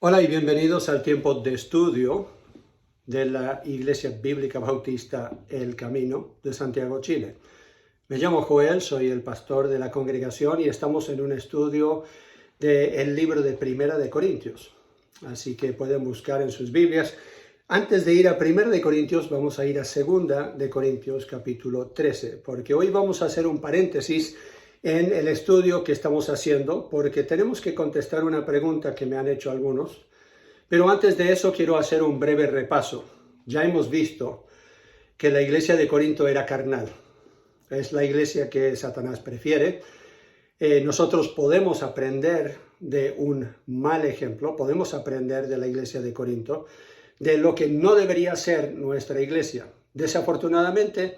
Hola y bienvenidos al tiempo de estudio de la Iglesia Bíblica Bautista El Camino de Santiago, Chile. Me llamo Joel, soy el pastor de la congregación y estamos en un estudio del libro de Primera de Corintios. Así que pueden buscar en sus Biblias. Antes de ir a Primera de Corintios, vamos a ir a Segunda de Corintios, capítulo 13, porque hoy vamos a hacer un paréntesis en el estudio que estamos haciendo, porque tenemos que contestar una pregunta que me han hecho algunos. Pero antes de eso quiero hacer un breve repaso. Ya hemos visto que la iglesia de Corinto era carnal. Es la iglesia que Satanás prefiere. Nosotros podemos aprender de un mal ejemplo, podemos aprender de la iglesia de Corinto, de lo que no debería ser nuestra iglesia. Desafortunadamente,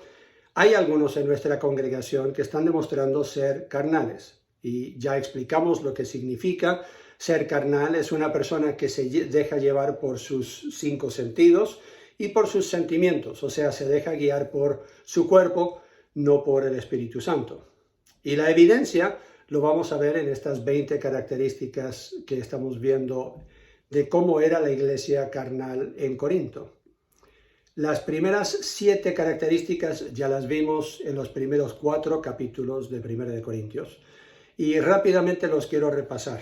hay algunos en nuestra congregación que están demostrando ser carnales. Y ya explicamos lo que significa ser carnal. Es una persona que se deja llevar por sus 5 sentidos y por sus sentimientos. O sea, se deja guiar por su cuerpo, no por el Espíritu Santo. Y la evidencia lo vamos a ver en estas 20 características que estamos viendo de cómo era la iglesia carnal en Corinto. Las primeras 7 características ya las vimos en los primeros 4 capítulos de 1 de Corintios y rápidamente los quiero repasar.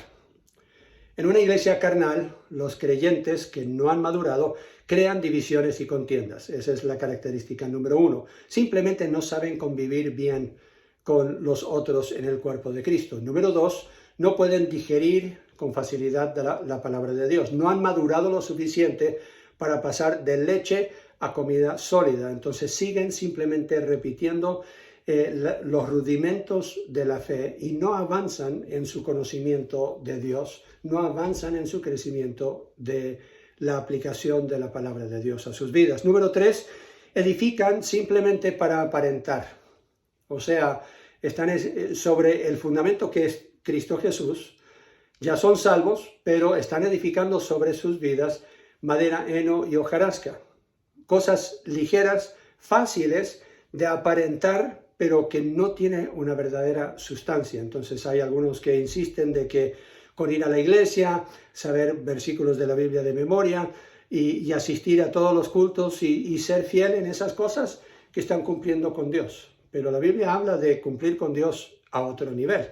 En una iglesia carnal, los creyentes que no han madurado crean divisiones y contiendas. Esa es la característica número 1. Simplemente no saben convivir bien con los otros en el cuerpo de Cristo. Número 2, no pueden digerir con facilidad la palabra de Dios. No han madurado lo suficiente para pasar de leche a comida sólida. Entonces siguen simplemente repitiendo los rudimentos de la fe y no avanzan en su conocimiento de Dios, no avanzan en su crecimiento de la aplicación de la palabra de Dios a sus vidas. Número 3, edifican simplemente para aparentar. O sea, están sobre el fundamento que es Cristo Jesús, ya son salvos, pero están edificando sobre sus vidas madera, heno y hojarasca. Cosas ligeras, fáciles de aparentar, pero que no tienen una verdadera sustancia. Entonces hay algunos que insisten de que con ir a la iglesia, saber versículos de la Biblia de memoria y asistir a todos los cultos y ser fiel en esas cosas que están cumpliendo con Dios. Pero la Biblia habla de cumplir con Dios a otro nivel.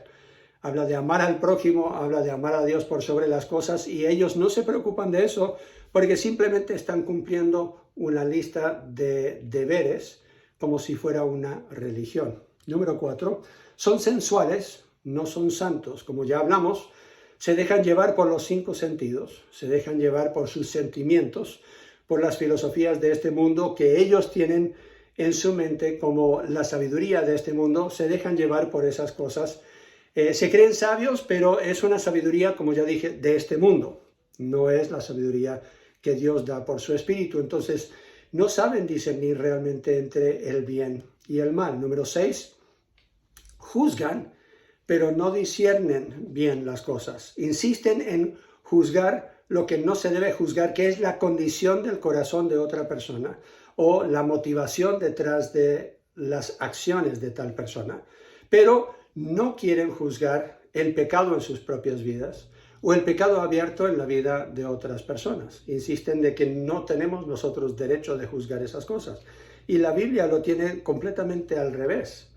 Habla de amar al prójimo, habla de amar a Dios por sobre las cosas y ellos no se preocupan de eso porque simplemente están cumpliendo una lista de deberes como si fuera una religión. Número 4, son sensuales, no son santos. Como ya hablamos, se dejan llevar por los 5 sentidos, se dejan llevar por sus sentimientos, por las filosofías de este mundo que ellos tienen en su mente como la sabiduría de este mundo, se dejan llevar por esas cosas. Se creen sabios, pero es una sabiduría, como ya dije, de este mundo. No es la sabiduría que Dios da por su Espíritu. Entonces, no saben discernir realmente entre el bien y el mal. Número 6, juzgan, pero no disciernen bien las cosas. Insisten en juzgar lo que no se debe juzgar, que es la condición del corazón de otra persona o la motivación detrás de las acciones de tal persona. Pero no quieren juzgar el pecado en sus propias vidas o el pecado abierto en la vida de otras personas. Insisten de que no tenemos nosotros derecho de juzgar esas cosas. Y la Biblia lo tiene completamente al revés.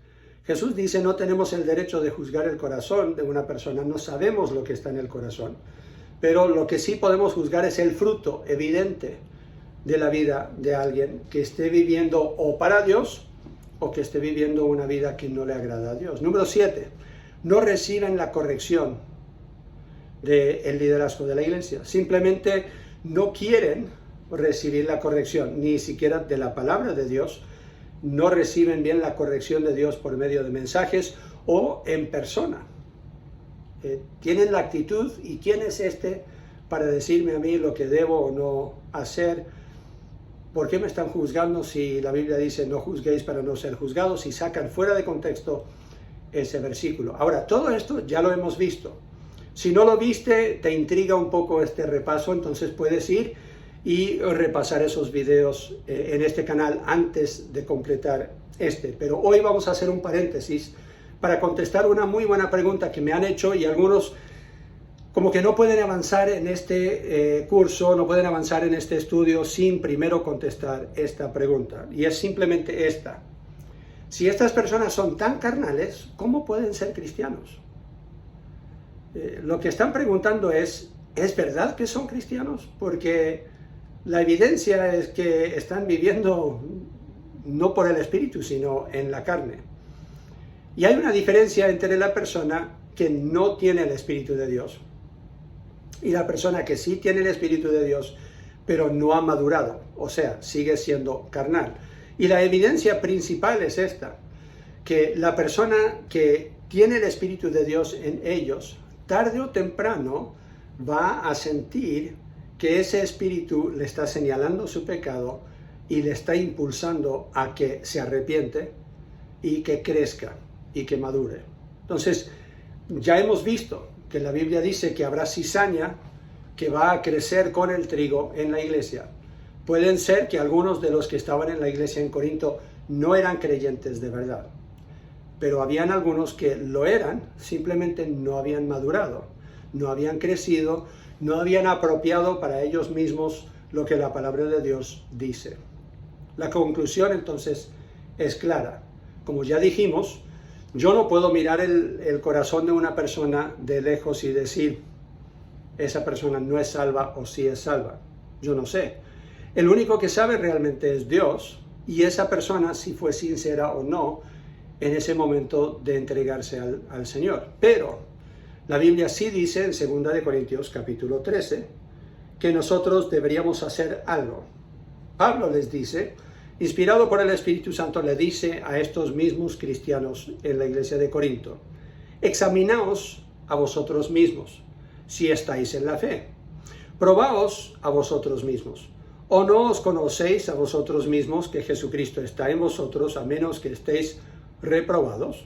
Jesús dice no tenemos el derecho de juzgar el corazón de una persona, no sabemos lo que está en el corazón. Pero lo que sí podemos juzgar es el fruto evidente de la vida de alguien que esté viviendo o para Dios o que esté viviendo una vida que no le agrada a Dios. Número 7, no reciben la corrección del liderazgo de la iglesia. Simplemente no quieren recibir la corrección, ni siquiera de la palabra de Dios. No reciben bien la corrección de Dios por medio de mensajes o en persona. Tienen la actitud, ¿y quién es este para decirme a mí lo que debo o no hacer? ¿Por qué me están juzgando si la Biblia dice no juzguéis para no ser juzgados? Y sacan fuera de contexto ese versículo. Ahora, todo esto ya lo hemos visto. Si no lo viste, te intriga un poco este repaso, entonces puedes ir y repasar esos videos en este canal antes de completar este. Pero hoy vamos a hacer un paréntesis para contestar una muy buena pregunta que me han hecho y algunos como que no pueden avanzar en este curso, no pueden avanzar en este estudio sin primero contestar esta pregunta. Y es simplemente esta. Si estas personas son tan carnales, ¿cómo pueden ser cristianos? Lo que están preguntando ¿es verdad que son cristianos? Porque la evidencia es que están viviendo no por el Espíritu, sino en la carne. Y hay una diferencia entre la persona que no tiene el Espíritu de Dios y la persona que sí tiene el Espíritu de Dios, pero no ha madurado, o sea, sigue siendo carnal. Y la evidencia principal es esta, que la persona que tiene el Espíritu de Dios en ellos, tarde o temprano va a sentir que ese Espíritu le está señalando su pecado y le está impulsando a que se arrepiente y que crezca y que madure. Entonces, ya hemos visto que la Biblia dice que habrá cizaña que va a crecer con el trigo en la iglesia. Pueden ser que algunos de los que estaban en la iglesia en Corinto no eran creyentes de verdad, pero habían algunos que lo eran, simplemente no habían madurado, no habían crecido, no habían apropiado para ellos mismos lo que la palabra de Dios dice. La conclusión entonces es clara. Como ya dijimos, yo no puedo mirar el corazón de una persona de lejos y decir, esa persona no es salva o sí es salva. Yo no sé. El único que sabe realmente es Dios, y esa persona si fue sincera o no en ese momento de entregarse al Señor. Pero la Biblia sí dice en 2 Corintios capítulo 13 que nosotros deberíamos hacer algo. Pablo les dice, inspirado por el Espíritu Santo, le dice a estos mismos cristianos en la iglesia de Corinto, examinaos a vosotros mismos, si estáis en la fe. Probaos a vosotros mismos. ¿O no os conocéis a vosotros mismos que Jesucristo está en vosotros, a menos que estéis reprobados?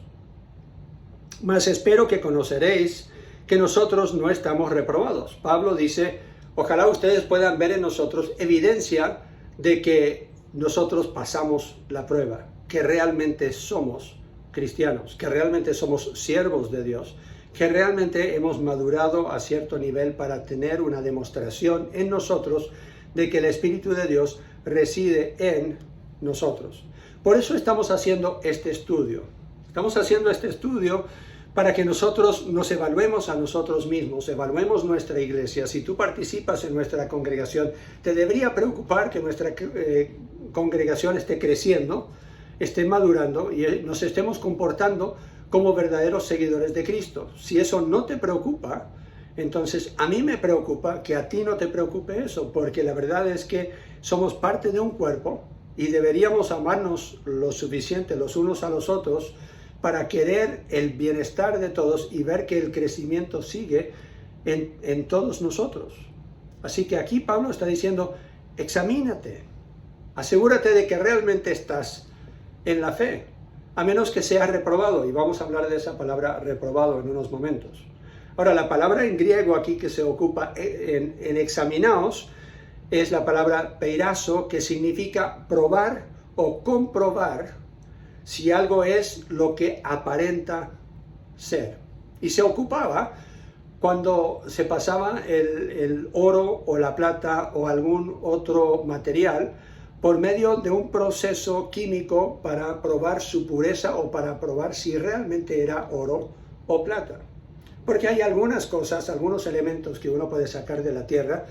Mas espero que conoceréis que nosotros no estamos reprobados. Pablo dice, ojalá ustedes puedan ver en nosotros evidencia de que nosotros pasamos la prueba, que realmente somos cristianos, que realmente somos siervos de Dios, que realmente hemos madurado a cierto nivel para tener una demostración en nosotros de que el Espíritu de Dios reside en nosotros. Por eso estamos haciendo este estudio. Estamos haciendo este estudio para que nosotros nos evaluemos a nosotros mismos, evaluemos nuestra iglesia. Si tú participas en nuestra congregación, te debería preocupar que nuestra congregación esté creciendo, esté madurando y nos estemos comportando como verdaderos seguidores de Cristo. Si eso no te preocupa, entonces a mí me preocupa que a ti no te preocupe eso, porque la verdad es que somos parte de un cuerpo y deberíamos amarnos lo suficiente los unos a los otros para querer el bienestar de todos y ver que el crecimiento sigue en todos nosotros. Así que aquí Pablo está diciendo, examínate, asegúrate de que realmente estás en la fe, a menos que seas reprobado, y vamos a hablar de esa palabra reprobado en unos momentos. Ahora, la palabra en griego aquí que se ocupa en examinaos es la palabra peirazo, que significa probar o comprobar si algo es lo que aparenta ser. Y se ocupaba cuando se pasaba el oro o la plata o algún otro material por medio de un proceso químico para probar su pureza o para probar si realmente era oro o plata. Porque hay algunas cosas, algunos elementos que uno puede sacar de la tierra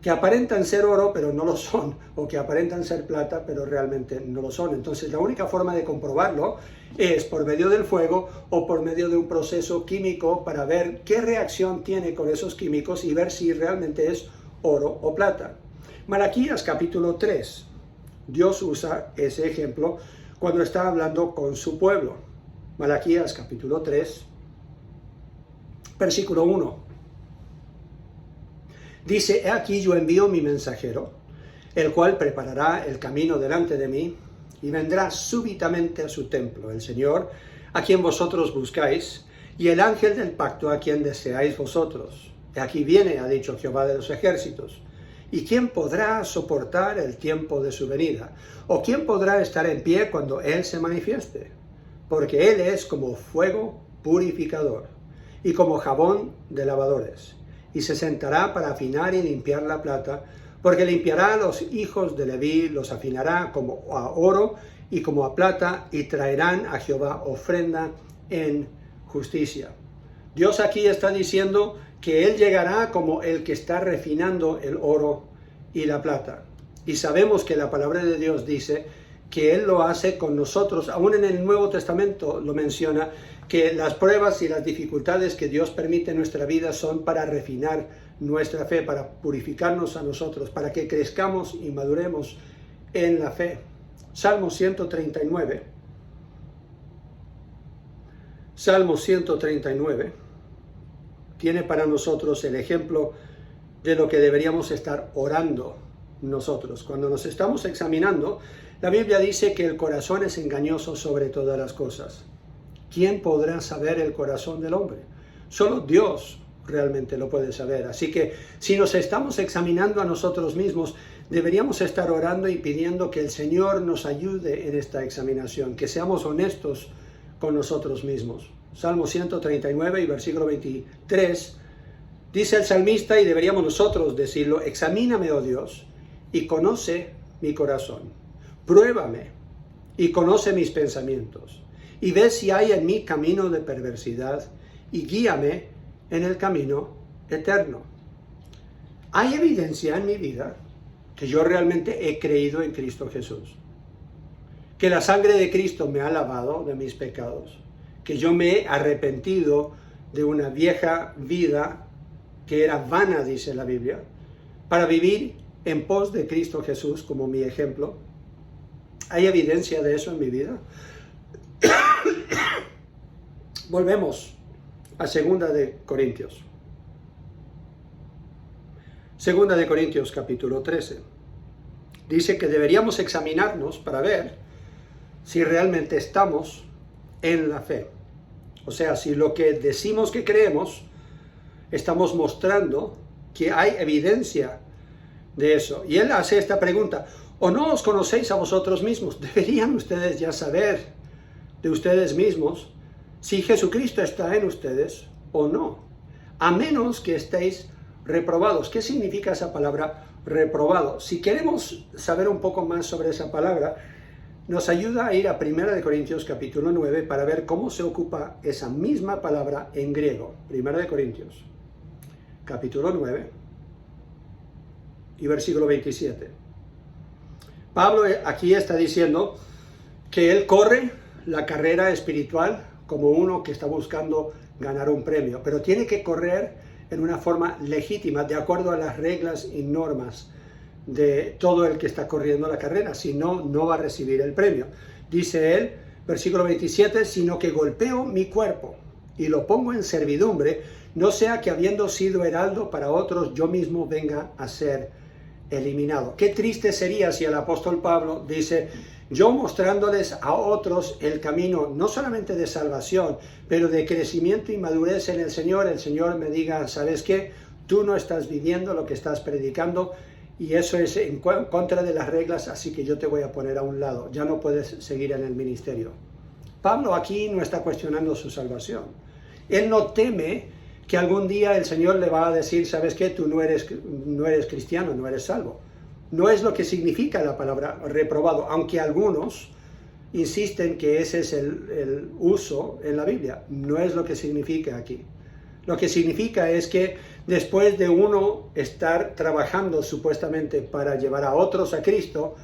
que aparentan ser oro, pero no lo son, o que aparentan ser plata, pero realmente no lo son. Entonces, la única forma de comprobarlo es por medio del fuego o por medio de un proceso químico para ver qué reacción tiene con esos químicos y ver si realmente es oro o plata. Malaquías capítulo 3, Dios usa ese ejemplo cuando está hablando con su pueblo. Malaquías capítulo 3, versículo 1. Dice, he aquí yo envío mi mensajero, el cual preparará el camino delante de mí, y vendrá súbitamente a su templo, el Señor, a quien vosotros buscáis, y el ángel del pacto, a quien deseáis vosotros. He aquí viene, ha dicho Jehová de los ejércitos. ¿Y quién podrá soportar el tiempo de su venida? ¿O quién podrá estar en pie cuando Él se manifieste? Porque Él es como fuego purificador, y como jabón de lavadores. y se sentará para afinar y limpiar la plata, porque limpiará a los hijos de Leví, los afinará como a oro y como a plata, y traerán a Jehová ofrenda en justicia. Dios aquí está diciendo que Él llegará como el que está refinando el oro y la plata. Y sabemos que la palabra de Dios dice que Él lo hace con nosotros. Aún en el Nuevo Testamento lo menciona, que las pruebas y las dificultades que Dios permite en nuestra vida son para refinar nuestra fe, para purificarnos a nosotros, para que crezcamos y maduremos en la fe. Salmo 139. Salmo 139 tiene para nosotros el ejemplo de lo que deberíamos estar orando nosotros. Cuando nos estamos examinando, la Biblia dice que el corazón es engañoso sobre todas las cosas. ¿Quién podrá saber el corazón del hombre? Solo Dios realmente lo puede saber. Así que si nos estamos examinando a nosotros mismos, deberíamos estar orando y pidiendo que el Señor nos ayude en esta examinación, que seamos honestos con nosotros mismos. Salmo 139 y versículo 23, dice el salmista, y deberíamos nosotros decirlo: examíname, oh Dios, y conoce mi corazón. Pruébame y conoce mis pensamientos, y ve si hay en mí camino de perversidad, y guíame en el camino eterno. Hay evidencia en mi vida que yo realmente he creído en Cristo Jesús, que la sangre de Cristo me ha lavado de mis pecados, que yo me he arrepentido de una vieja vida que era vana, dice la Biblia, para vivir en pos de Cristo Jesús como mi ejemplo. ¿Hay evidencia de eso en mi vida? Volvemos a 2 de Corintios. 2 de Corintios capítulo 13. Dice que deberíamos examinarnos para ver si realmente estamos en la fe. O sea, si lo que decimos que creemos, estamos mostrando que hay evidencia de eso. Y él hace esta pregunta: ¿o no os conocéis a vosotros mismos? Deberían ustedes ya saber de ustedes mismos si Jesucristo está en ustedes o no, a menos que estéis reprobados. ¿Qué significa esa palabra reprobado? Si queremos saber un poco más sobre esa palabra, nos ayuda a ir a 1 de Corintios capítulo 9 para ver cómo se ocupa esa misma palabra en griego. 1 de Corintios capítulo 9 y versículo 27. Pablo aquí está diciendo que él corre la carrera espiritual como uno que está buscando ganar un premio, pero tiene que correr en una forma legítima, de acuerdo a las reglas y normas de todo el que está corriendo la carrera, si no, no va a recibir el premio. Dice él, versículo 27, sino que golpeo mi cuerpo y lo pongo en servidumbre, no sea que habiendo sido heraldo para otros, yo mismo venga a ser eliminado. Qué triste sería si el apóstol Pablo dice: yo mostrándoles a otros el camino, no solamente de salvación, pero de crecimiento y madurez en el Señor me diga: ¿sabes qué? Tú no estás viviendo lo que estás predicando, y eso es en contra de las reglas, así que yo te voy a poner a un lado, ya no puedes seguir en el ministerio. Pablo aquí no está cuestionando su salvación. Él no teme que algún día el Señor le va a decir: ¿sabes qué? Tú no eres cristiano, no eres salvo. No es lo que significa la palabra reprobado, aunque algunos insisten que ese es el uso en la Biblia. No es lo que significa aquí. Lo que significa es que después de uno estar trabajando supuestamente para llevar a otros a Cristo,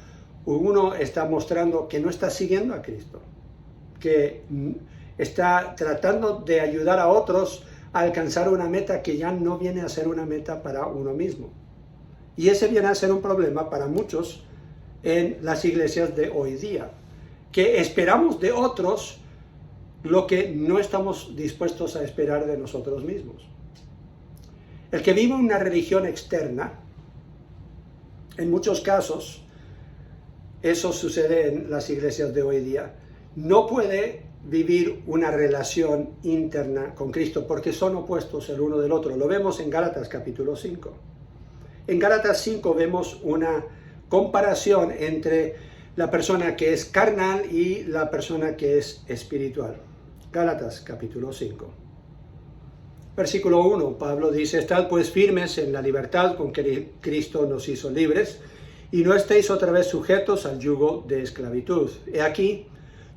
uno está mostrando que no está siguiendo a Cristo, que está tratando de ayudar a otros a alcanzar una meta que ya no viene a ser una meta para uno mismo. Y ese viene a ser un problema para muchos en las iglesias de hoy día, que esperamos de otros lo que no estamos dispuestos a esperar de nosotros mismos. El que vive una religión externa, en muchos casos, eso sucede en las iglesias de hoy día, no puede vivir una relación interna con Cristo, porque son opuestos el uno del otro. Lo vemos en Gálatas capítulo 5. En Gálatas 5 vemos una comparación entre la persona que es carnal y la persona que es espiritual. Gálatas capítulo 5. Versículo 1, Pablo dice, estad pues firmes en la libertad con que Cristo nos hizo libres, y no estéis otra vez sujetos al yugo de esclavitud. He aquí,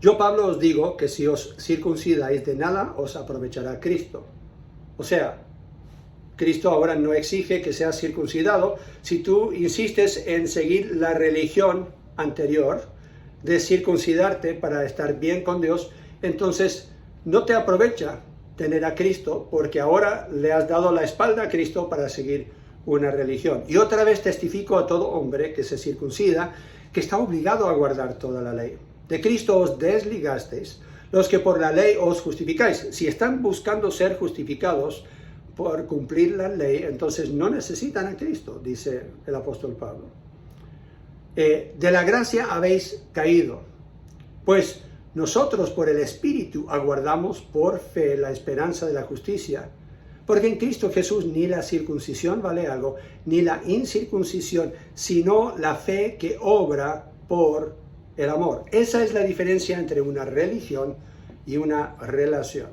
yo Pablo os digo que si os circuncidáis de nada os aprovechará Cristo. O sea, Cristo ahora no exige que seas circuncidado. Si tú insistes en seguir la religión anterior de circuncidarte para estar bien con Dios, entonces no te aprovecha tener a Cristo, porque ahora le has dado la espalda a Cristo para seguir una religión. Y otra vez testifico a todo hombre que se circuncida, que está obligado a guardar toda la ley. De Cristo os desligasteis, los que por la ley os justificáis. Si están buscando ser justificados por cumplir la ley, entonces no necesitan a Cristo, dice el apóstol Pablo. De la gracia habéis caído, pues nosotros por el Espíritu aguardamos por fe la esperanza de la justicia, porque en Cristo Jesús ni la circuncisión vale algo, ni la incircuncisión, sino la fe que obra por el amor. Esa es la diferencia entre una religión y una relación.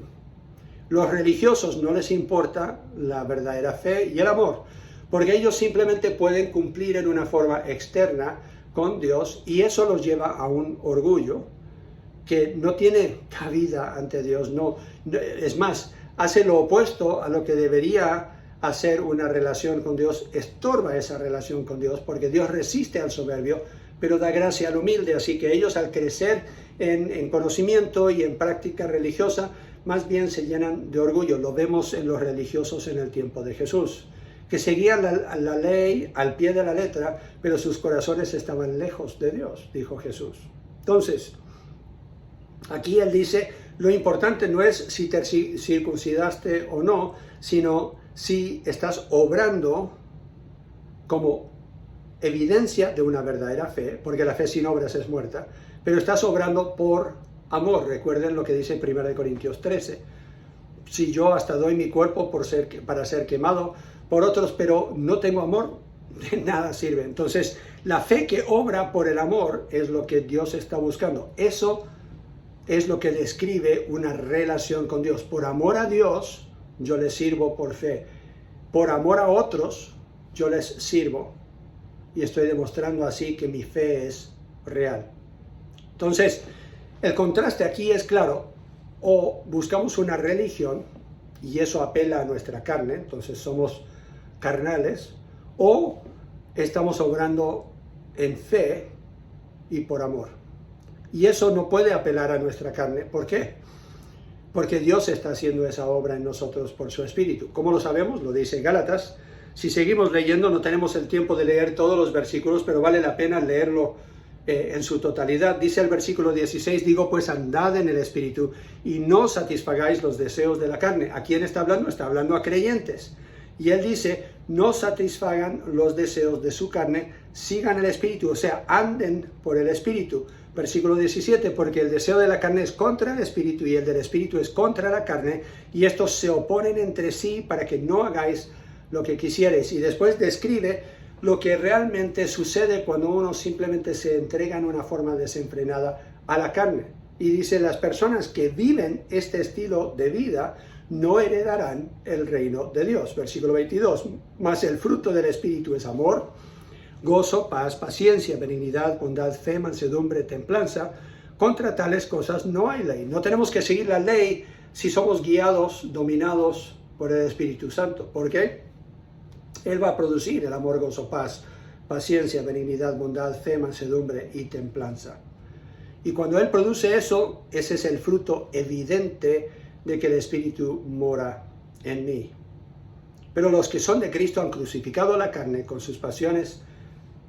Los religiosos no les importa la verdadera fe y el amor, porque ellos simplemente pueden cumplir en una forma externa con Dios, y eso los lleva a un orgullo que no tiene cabida ante Dios. Es más, hace lo opuesto a lo que debería hacer una relación con Dios, estorba esa relación con Dios, porque Dios resiste al soberbio, pero da gracia al humilde. Así que ellos, al crecer en conocimiento y en práctica religiosa, más bien se llenan de orgullo. Lo vemos en los religiosos en el tiempo de Jesús, que seguían la ley al pie de la letra, pero sus corazones estaban lejos de Dios, dijo Jesús. Entonces, aquí él dice, lo importante no es si te circuncidaste o no, sino si estás obrando como evidencia de una verdadera fe, porque la fe sin obras es muerta, pero estás obrando por amor. Recuerden lo que dice 1 Corintios 13. Si yo hasta doy mi cuerpo para ser quemado por otros, pero no tengo amor, de nada sirve. Entonces, la fe que obra por el amor es lo que Dios está buscando. Eso es lo que describe una relación con Dios. Por amor a Dios, yo les sirvo por fe. Por amor a otros, yo les sirvo. Y estoy demostrando así que mi fe es real. Entonces, el contraste aquí es claro. O buscamos una religión, y eso apela a nuestra carne, entonces somos carnales, o estamos obrando en fe y por amor. Y eso no puede apelar a nuestra carne. ¿Por qué? Porque Dios está haciendo esa obra en nosotros por su Espíritu. ¿Cómo lo sabemos? Lo dice Gálatas. Si seguimos leyendo, no tenemos el tiempo de leer todos los versículos, pero vale la pena leerlo en su totalidad. Dice el versículo 16, digo pues andad en el Espíritu y no satisfagáis los deseos de la carne. ¿A quién está hablando? Está hablando a creyentes. Y él dice, no satisfagan los deseos de su carne, sigan el Espíritu, o sea, anden por el Espíritu. Versículo 17, porque el deseo de la carne es contra el Espíritu y el del Espíritu es contra la carne, y estos se oponen entre sí para que no hagáis lo que quisierais. Y después describe lo que realmente sucede cuando uno simplemente se entrega en una forma desenfrenada a la carne. Y dice, las personas que viven este estilo de vida no heredarán el reino de Dios. Versículo 22, mas el fruto del Espíritu es amor, gozo, paz, paciencia, benignidad, bondad, fe, mansedumbre, templanza. Contra tales cosas no hay ley. No tenemos que seguir la ley si somos guiados, dominados por el Espíritu Santo. ¿Por qué? Él va a producir el amor, gozo, paz, paciencia, benignidad, bondad, fe, mansedumbre y templanza. Y cuando Él produce eso, ese es el fruto evidente de que el Espíritu mora en mí. Pero los que son de Cristo han crucificado la carne con sus pasiones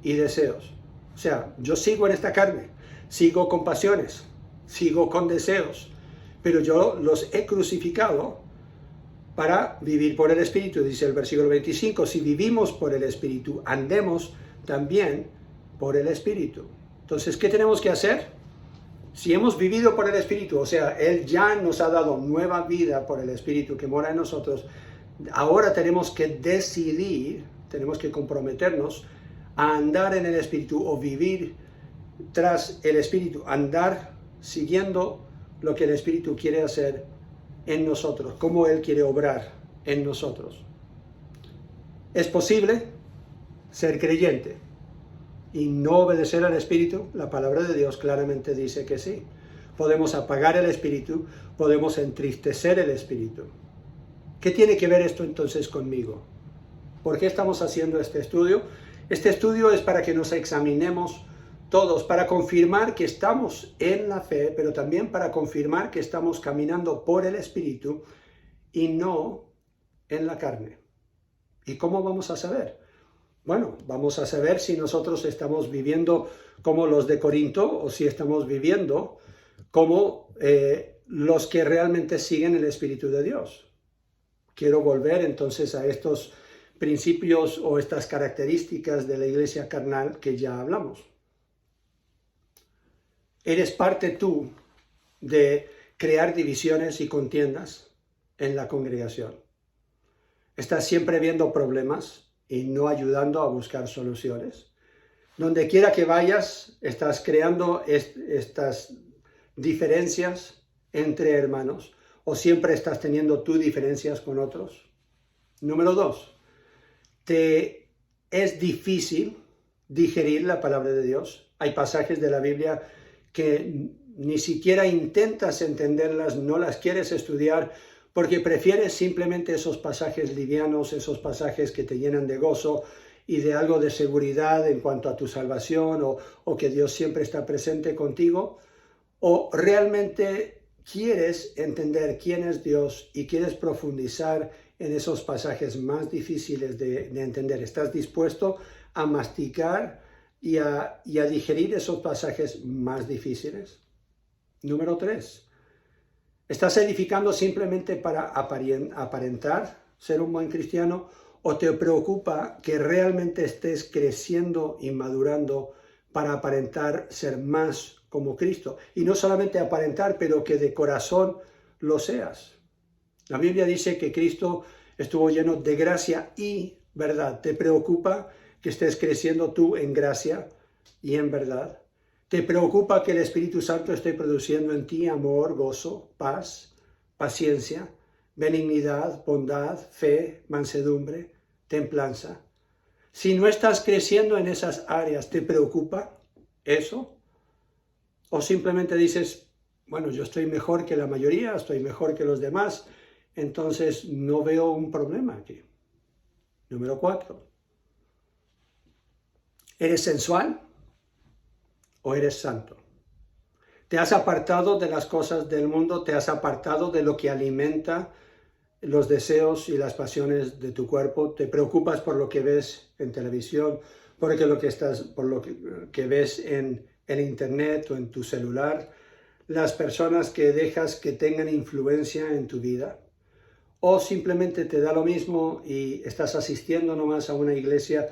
y deseos. O sea, yo sigo en esta carne, sigo con pasiones, sigo con deseos, pero yo los he crucificado para vivir por el Espíritu. Dice el versículo 25, si vivimos por el Espíritu, andemos también por el Espíritu. Entonces, ¿qué tenemos que hacer? Si hemos vivido por el Espíritu, o sea, Él ya nos ha dado nueva vida por el Espíritu que mora en nosotros, ahora tenemos que decidir, tenemos que comprometernos a andar en el Espíritu o vivir tras el Espíritu, andar siguiendo lo que el Espíritu quiere hacer en nosotros, cómo Él quiere obrar en nosotros. ¿Es posible ser creyente y no obedecer al Espíritu? La palabra de Dios claramente dice que sí. Podemos apagar el Espíritu, podemos entristecer el Espíritu. ¿Qué tiene que ver esto entonces conmigo? ¿Por qué estamos haciendo este estudio? Este estudio es para que nos examinemos todos, para confirmar que estamos en la fe, pero también para confirmar que estamos caminando por el Espíritu y no en la carne. ¿Y cómo vamos a saber? Bueno, vamos a saber si nosotros estamos viviendo como los de Corinto o si estamos viviendo como los que realmente siguen el Espíritu de Dios. Quiero volver entonces a estos principios o estas características de la iglesia carnal que ya hablamos. ¿Eres parte tú de crear divisiones y contiendas en la congregación? ¿Estás siempre viendo problemas y no ayudando a buscar soluciones? Donde quiera que vayas, estás creando estas diferencias entre hermanos, o siempre estás teniendo tú diferencias con otros. Número 2, ¿te es difícil digerir la palabra de Dios? Hay pasajes de la Biblia que ni siquiera intentas entenderlas, no las quieres estudiar, porque prefieres simplemente esos pasajes livianos, esos pasajes que te llenan de gozo y de algo de seguridad en cuanto a tu salvación o que Dios siempre está presente contigo. ¿O realmente quieres entender quién es Dios y quieres profundizar en esos pasajes más difíciles de entender? ¿Estás dispuesto a masticar y a digerir esos pasajes más difíciles? Número 3. ¿Estás edificando simplemente para aparentar ser un buen cristiano o te preocupa que realmente estés creciendo y madurando para aparentar ser más como Cristo? Y no solamente aparentar, pero que de corazón lo seas. La Biblia dice que Cristo estuvo lleno de gracia y verdad. ¿Te preocupa que estés creciendo tú en gracia y en verdad? ¿Te preocupa que el Espíritu Santo esté produciendo en ti amor, gozo, paz, paciencia, benignidad, bondad, fe, mansedumbre, templanza? Si no estás creciendo en esas áreas, ¿te preocupa eso? ¿O simplemente dices, bueno, yo estoy mejor que la mayoría, estoy mejor que los demás, entonces no veo un problema aquí? Número 4. ¿Eres sensual o eres santo? ¿Te has apartado de las cosas del mundo? ¿Te has apartado de lo que alimenta los deseos y las pasiones de tu cuerpo? ¿Te preocupas por lo que ves en televisión, por lo que ves en el internet o en tu celular? ¿Las personas que dejas que tengan influencia en tu vida? ¿O simplemente te da lo mismo y estás asistiendo nomás a una iglesia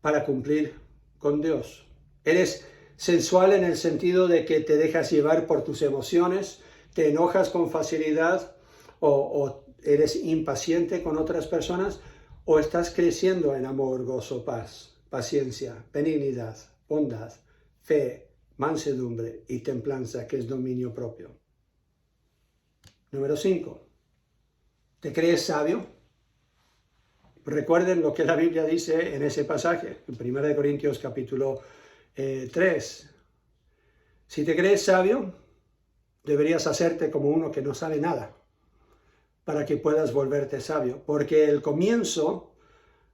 para cumplir con Dios? ¿Eres sensual en el sentido de que te dejas llevar por tus emociones, te enojas con facilidad o eres impaciente con otras personas? ¿O estás creciendo en amor, gozo, paz, paciencia, benignidad, bondad, fe, mansedumbre y templanza, que es dominio propio? Número 5. ¿Te crees sabio? Recuerden lo que la Biblia dice en ese pasaje, en 1 Corintios capítulo 3. Si te crees sabio, deberías hacerte como uno que no sabe nada, para que puedas volverte sabio, porque el comienzo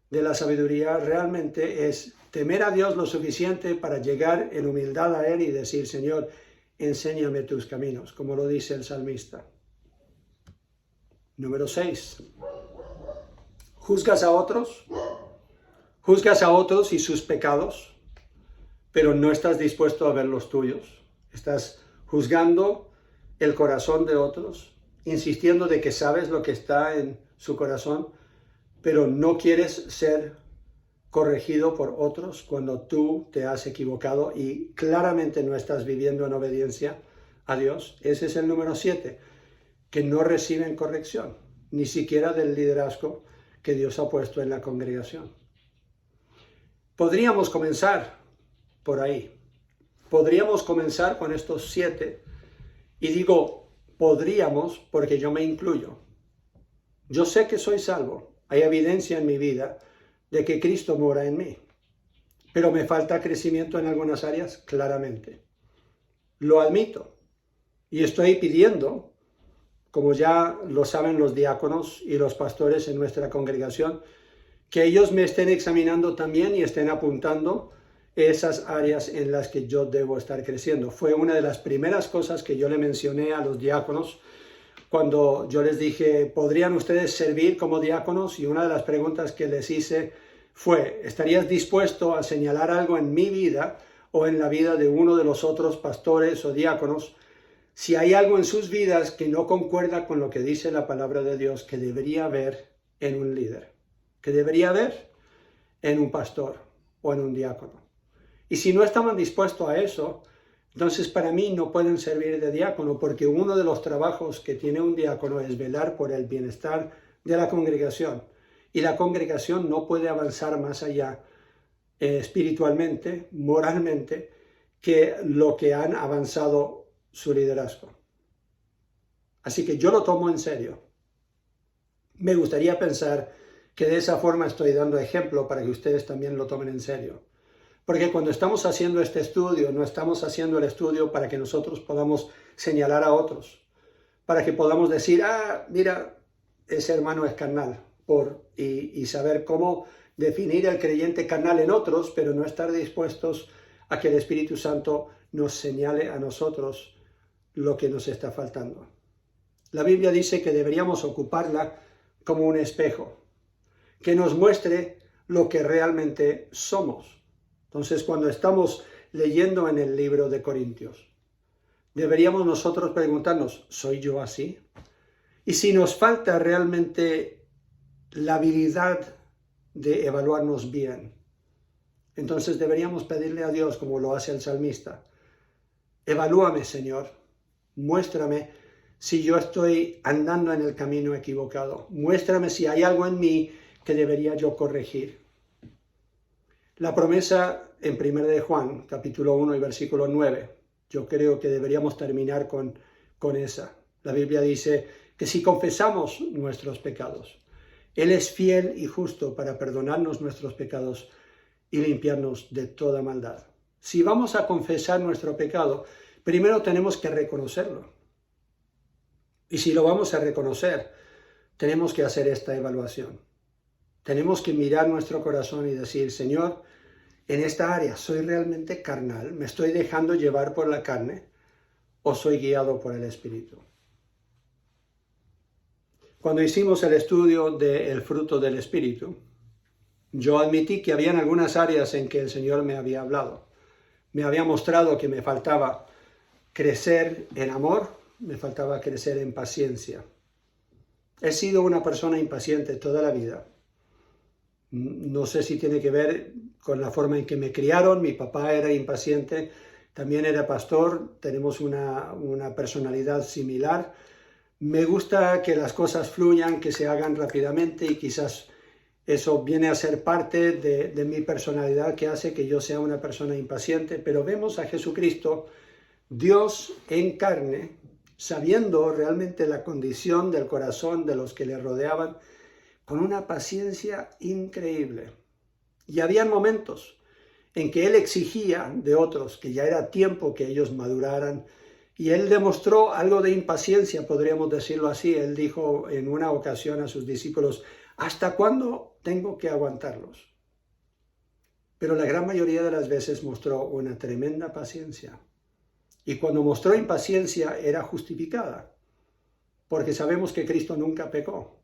de la sabiduría realmente es temer a Dios lo suficiente para llegar en humildad a Él y decir, Señor, enséñame tus caminos, como lo dice el salmista. Número 6. ¿Juzgas a otros? ¿Juzgas a otros y sus pecados, pero no estás dispuesto a ver los tuyos? ¿Estás juzgando el corazón de otros, insistiendo de que sabes lo que está en su corazón, pero no quieres ser corregido por otros cuando tú te has equivocado y claramente no estás viviendo en obediencia a Dios? Ese es el número 7, que no reciben corrección, ni siquiera del liderazgo que Dios ha puesto en la congregación. Podríamos comenzar por ahí. Podríamos comenzar con estos 7, y digo podríamos porque yo me incluyo. Yo sé que soy salvo. Hay evidencia en mi vida de que Cristo mora en mí. Pero me falta crecimiento en algunas áreas, claramente. Lo admito. Y estoy pidiendo, como ya lo saben los diáconos y los pastores en nuestra congregación, que ellos me estén examinando también y estén apuntando esas áreas en las que yo debo estar creciendo. Fue una de las primeras cosas que yo le mencioné a los diáconos cuando yo les dije, ¿podrían ustedes servir como diáconos? Y una de las preguntas que les hice fue, ¿estarías dispuesto a señalar algo en mi vida o en la vida de uno de los otros pastores o diáconos? Si hay algo en sus vidas que no concuerda con lo que dice la palabra de Dios, que debería haber en un líder, que debería haber en un pastor o en un diácono. Y si no estaban dispuestos a eso, entonces para mí no pueden servir de diácono, porque uno de los trabajos que tiene un diácono es velar por el bienestar de la congregación. Y la congregación no puede avanzar más allá espiritualmente, moralmente, que lo que han avanzado su liderazgo. Así que yo lo tomo en serio. Me gustaría pensar que de esa forma estoy dando ejemplo para que ustedes también lo tomen en serio. Porque cuando estamos haciendo este estudio, no estamos haciendo el estudio para que nosotros podamos señalar a otros, para que podamos decir, mira, ese hermano es carnal, y saber cómo definir el creyente carnal en otros, pero no estar dispuestos a que el Espíritu Santo nos señale a nosotros lo que nos está faltando. La Biblia dice que deberíamos ocuparla como un espejo, que nos muestre lo que realmente somos. Entonces, cuando estamos leyendo en el libro de Corintios, deberíamos nosotros preguntarnos, ¿soy yo así? Y si nos falta realmente la habilidad de evaluarnos bien, entonces deberíamos pedirle a Dios, como lo hace el salmista, evalúame, Señor, muéstrame si yo estoy andando en el camino equivocado, muéstrame si hay algo en mí que debería yo corregir. La promesa en 1 de Juan, capítulo 1 y versículo 9, yo creo que deberíamos terminar con esa. La Biblia dice que si confesamos nuestros pecados, Él es fiel y justo para perdonarnos nuestros pecados y limpiarnos de toda maldad. Si vamos a confesar nuestro pecado, primero tenemos que reconocerlo. Y si lo vamos a reconocer, tenemos que hacer esta evaluación. Tenemos que mirar nuestro corazón y decir, Señor, en esta área, ¿soy realmente carnal? ¿Me estoy dejando llevar por la carne? ¿O soy guiado por el Espíritu? Cuando hicimos el estudio del fruto del Espíritu, yo admití que habían algunas áreas en que el Señor me había hablado. Me había mostrado que me faltaba crecer en amor, me faltaba crecer en paciencia. He sido una persona impaciente toda la vida. No sé si tiene que ver con la forma en que me criaron. Mi papá era impaciente, también era pastor, tenemos una personalidad similar. Me gusta que las cosas fluyan, que se hagan rápidamente y quizás eso viene a ser parte de mi personalidad que hace que yo sea una persona impaciente, pero vemos a Jesucristo, Dios en carne, sabiendo realmente la condición del corazón de los que le rodeaban, con una paciencia increíble. Y habían momentos en que Él exigía de otros que ya era tiempo que ellos maduraran, y Él demostró algo de impaciencia, podríamos decirlo así. Él dijo en una ocasión a sus discípulos, ¿hasta cuándo tengo que aguantarlos? Pero la gran mayoría de las veces mostró una tremenda paciencia. Y cuando mostró impaciencia era justificada, porque sabemos que Cristo nunca pecó.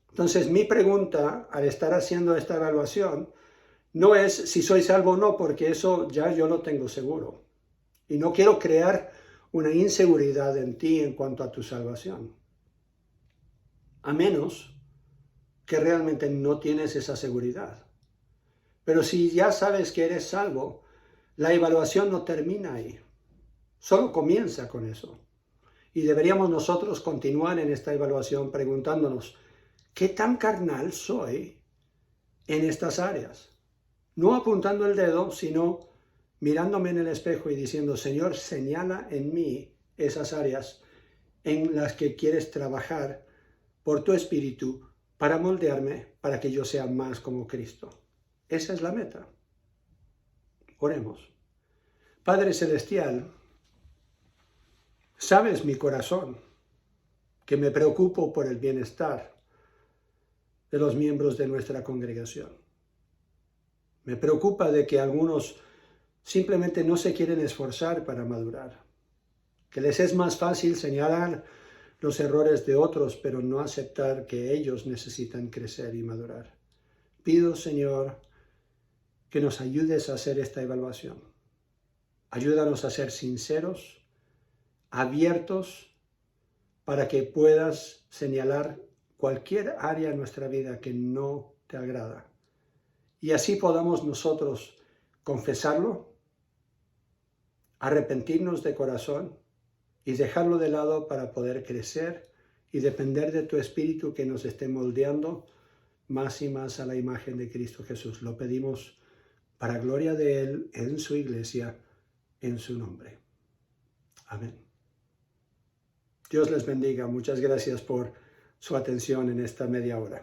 Entonces mi pregunta al estar haciendo esta evaluación no es si soy salvo o no, porque eso ya yo lo tengo seguro. Y no quiero crear una inseguridad en ti en cuanto a tu salvación. A menos que realmente no tienes esa seguridad. Pero si ya sabes que eres salvo, la evaluación no termina ahí. Solo comienza con eso. Y deberíamos nosotros continuar en esta evaluación preguntándonos, ¿qué tan carnal soy en estas áreas? No apuntando el dedo, sino mirándome en el espejo y diciendo, Señor, señala en mí esas áreas en las que quieres trabajar por tu Espíritu para moldearme, para que yo sea más como Cristo. Esa es la meta. Oremos. Padre Celestial, sabes mi corazón, que me preocupo por el bienestar de los miembros de nuestra congregación. Me preocupa de que algunos simplemente no se quieren esforzar para madurar, que les es más fácil señalar los errores de otros, pero no aceptar que ellos necesitan crecer y madurar. Pido, Señor, que nos ayudes a hacer esta evaluación. Ayúdanos a ser sinceros, abiertos, para que puedas señalar cualquier área en nuestra vida que no te agrada. Y así podamos nosotros confesarlo, arrepentirnos de corazón y dejarlo de lado para poder crecer y depender de tu Espíritu que nos esté moldeando más y más a la imagen de Cristo Jesús. Lo pedimos para gloria de Él, en su iglesia, en su nombre. Amén. Dios les bendiga. Muchas gracias por su atención en esta media hora.